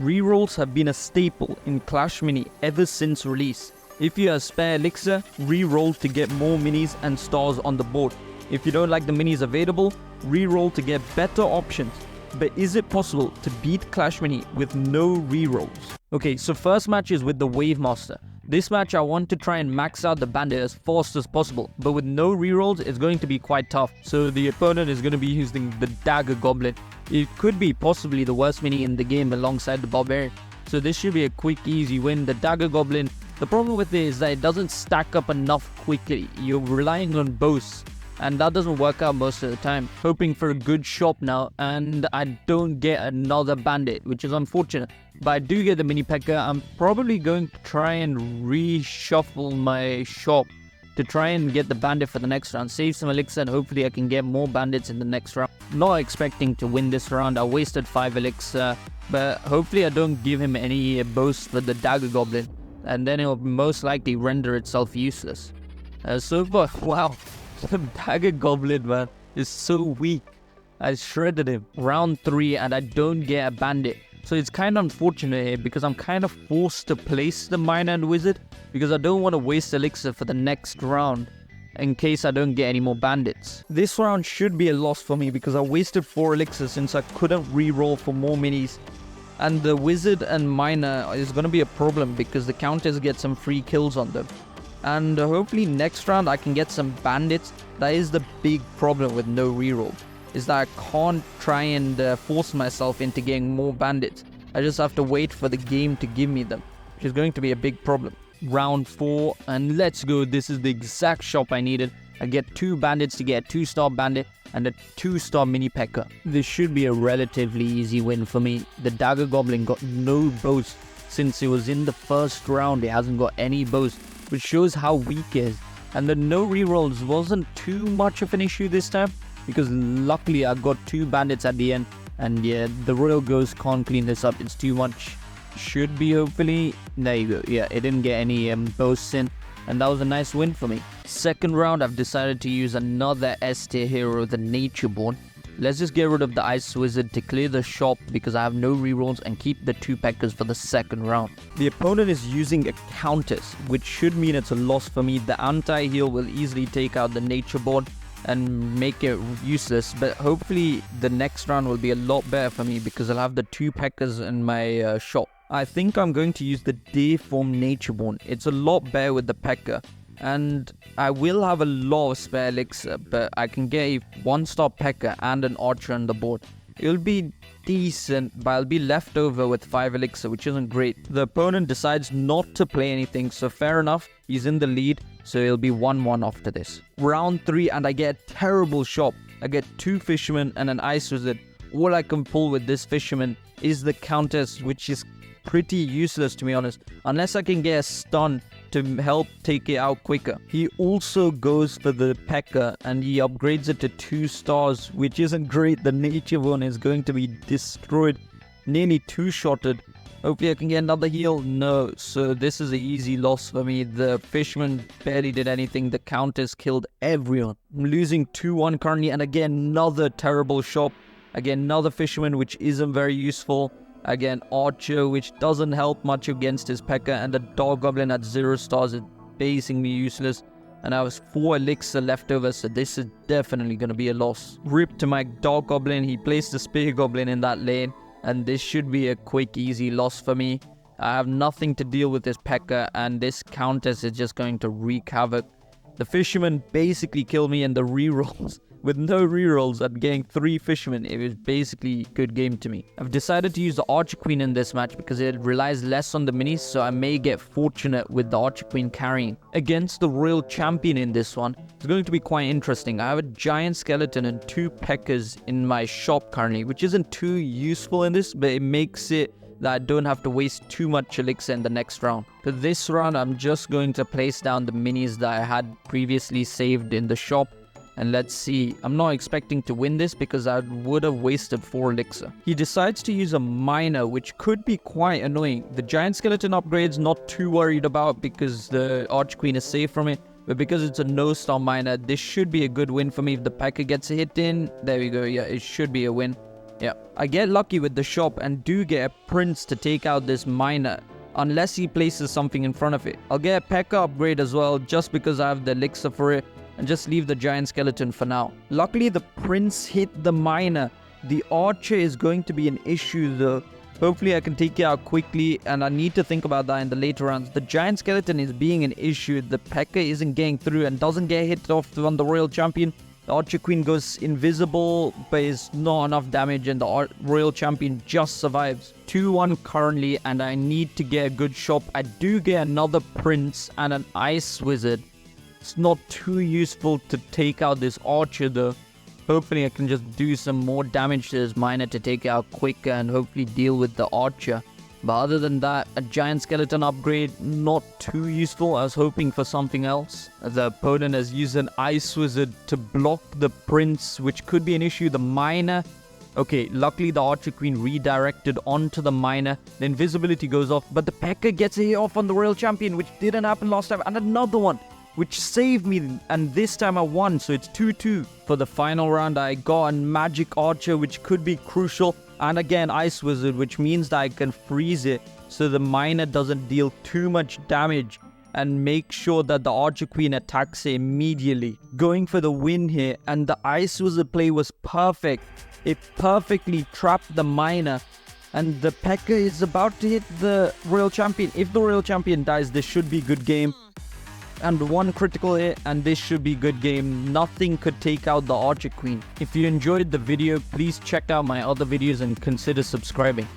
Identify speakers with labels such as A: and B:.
A: Rerolls have been a staple in Clash Mini ever since release. If you have spare elixir, reroll to get more minis and stars on the board. If you don't like the minis available, reroll to get better options. But is it possible to beat Clash Mini with no rerolls? Okay, so first match is with the Wave Master. This match I want to try and max out the bandit as fast as possible, but with no rerolls it's going to be quite tough. So the opponent is going to be using the Dagger Goblin. It could be possibly the worst mini in the game alongside the Barbarian. So this should be a quick easy win. The Dagger Goblin, the problem with it is that it doesn't stack up enough quickly. You're relying on boasts, and that doesn't work out most of the time. Hoping for a good shop now, and I don't get another bandit, which is unfortunate. But I do get the mini P.E.K.K.A. I'm probably going to try and reshuffle my shop to try and get the bandit for the next round. Save some elixir and hopefully I can get more bandits in the next round. Not expecting to win this round. I wasted 5 elixir, but hopefully I don't give him any boasts for the Dagger Goblin, and then it will most likely render itself useless. So far, wow. The Dagger Goblin, man, is so weak. I shredded him. Round 3 and I don't get a bandit. So it's kind of unfortunate here because I'm kind of forced to place the Miner and Wizard because I don't want to waste elixir for the next round in case I don't get any more bandits. This round should be a loss for me because I wasted 4 elixir since I couldn't reroll for more minis. And the Wizard and Miner is going to be a problem because the Countess get some free kills on them. And hopefully next round I can get some bandits. That is the big problem with no reroll, is that I can't try and force myself into getting more bandits. I just have to wait for the game to give me them, which is going to be a big problem. Round 4, and let's go. This is the exact shop I needed. I get 2 bandits to get a 2-star bandit and a 2-star mini P.E.K.K.A. This should be a relatively easy win for me. The Dagger Goblin got no boast. Since it was in the first round, it hasn't got any boast, which shows how weak it is. And the no rerolls wasn't too much of an issue this time because luckily I got 2 bandits at the end, and yeah, the Royal Ghost can't clean this up. It's too much. Should be hopefully. There you go. Yeah, it didn't get any boasts in, and that was a nice win for me. Second round, I've decided to use another S tier hero, the Natureborn. Let's just get rid of the Ice Wizard to clear the shop because I have no rerolls, and keep the 2 P.E.K.K.A.s for the second round. The opponent is using a Countess, which should mean it's a loss for me. The anti-heal will easily take out the Natureborn and make it useless, but hopefully the next round will be a lot better for me because I'll have the 2 P.E.K.K.A.s in my shop. I think I'm going to use the Dayform Natureborn. It's a lot better with the P.E.K.K.A. and I will have a lot of spare elixir, but I can get a 1-star P.E.K.K.A. and an Archer on the board. It'll be decent, but I'll be left over with 5 elixir, which isn't great. The opponent decides not to play anything, so fair enough. He's in the lead, so it'll be 1-1 after this. Round 3, and I get a terrible shop. I get 2 Fishermen and an Ice Wizard. All I can pull with this Fisherman is the Countess, which is pretty useless to be honest, unless I can get a stun to help take it out quicker. He also goes for the P.E.K.K.A. and he upgrades it to 2 stars, which isn't great. The Natureborn is going to be destroyed, nearly 2-shotted. Hopefully I can get another heal. No, so this is an easy loss for me. The Fisherman barely did anything. The Countess killed everyone. I'm losing 2-1 currently, and again another terrible shop. Again another Fisherman, which isn't very useful. Again, Archer, which doesn't help much against his P.E.K.K.A. and the Dog Goblin at 0 stars is basically useless. And I was 4 elixir left over, so this is definitely going to be a loss. Rip to my Dog Goblin. He placed the Spear Goblin in that lane, and this should be a quick, easy loss for me. I have nothing to deal with this P.E.K.K.A. and this Countess is just going to wreak havoc. The Fisherman basically killed me, and the rerolls. With no rerolls and getting 3 Fishermen, it was basically a good game to me. I've decided to use the Archer Queen in this match because it relies less on the minis, so I may get fortunate with the Archer Queen carrying. Against the Royal Champion in this one, it's going to be quite interesting. I have a Giant Skeleton and 2 P.E.K.K.A.s in my shop currently, which isn't too useful in this, but it makes it that I don't have to waste too much elixir in the next round. For this round, I'm just going to place down the minis that I had previously saved in the shop. And let's see, I'm not expecting to win this because I would have wasted 4 elixir. He decides to use a Miner, which could be quite annoying. The Giant Skeleton upgrade's not too worried about because the Arch Queen is safe from it. But because it's a no-star Miner, this should be a good win for me. If the P.E.K.K.A. gets a hit in, there we go, yeah, it should be a win. Yeah, I get lucky with the shop and do get a prince to take out this miner, unless he places something in front of it. I'll get a P.E.K.K.A upgrade as well, just because I have the elixir for it, and just leave the giant skeleton for now. Luckily, the prince hit the miner. The archer is going to be an issue though. Hopefully I can take it out quickly, and I need to think about that in the later rounds. The giant skeleton is being an issue. The P.E.K.K.A isn't getting through and doesn't get hit off on the royal champion. The archer queen goes invisible, but is not enough damage, and the royal champion just survives. 2-1 currently, and I need to get a good shop. I do get another prince and an ice wizard. It's not too useful to take out this archer though. Hopefully I can just do some more damage to this miner to take it out quicker and hopefully deal with the archer. But other than that, a giant skeleton upgrade, not too useful. I was hoping for something else. The opponent has used an ice wizard to block the prince, which could be an issue. The miner, okay, luckily the archer queen redirected onto the miner. The invisibility goes off, but the P.E.K.K.A gets a hit off on the royal champion, which didn't happen last time. And another one, which saved me, and this time I won, so it's 2-2. For the final round, I got a magic archer, which could be crucial, and again ice wizard, which means that I can freeze it so the miner doesn't deal too much damage, and make sure that the archer queen attacks it immediately. Going for the win here, and the ice wizard play was perfect. It perfectly trapped the miner, and the P.E.K.K.A is about to hit the royal champion. If the royal champion dies, this should be a good game. And one critical hit, and this should be good game. Nothing could take out the archer queen. If you enjoyed the video, please check out my other videos and consider subscribing.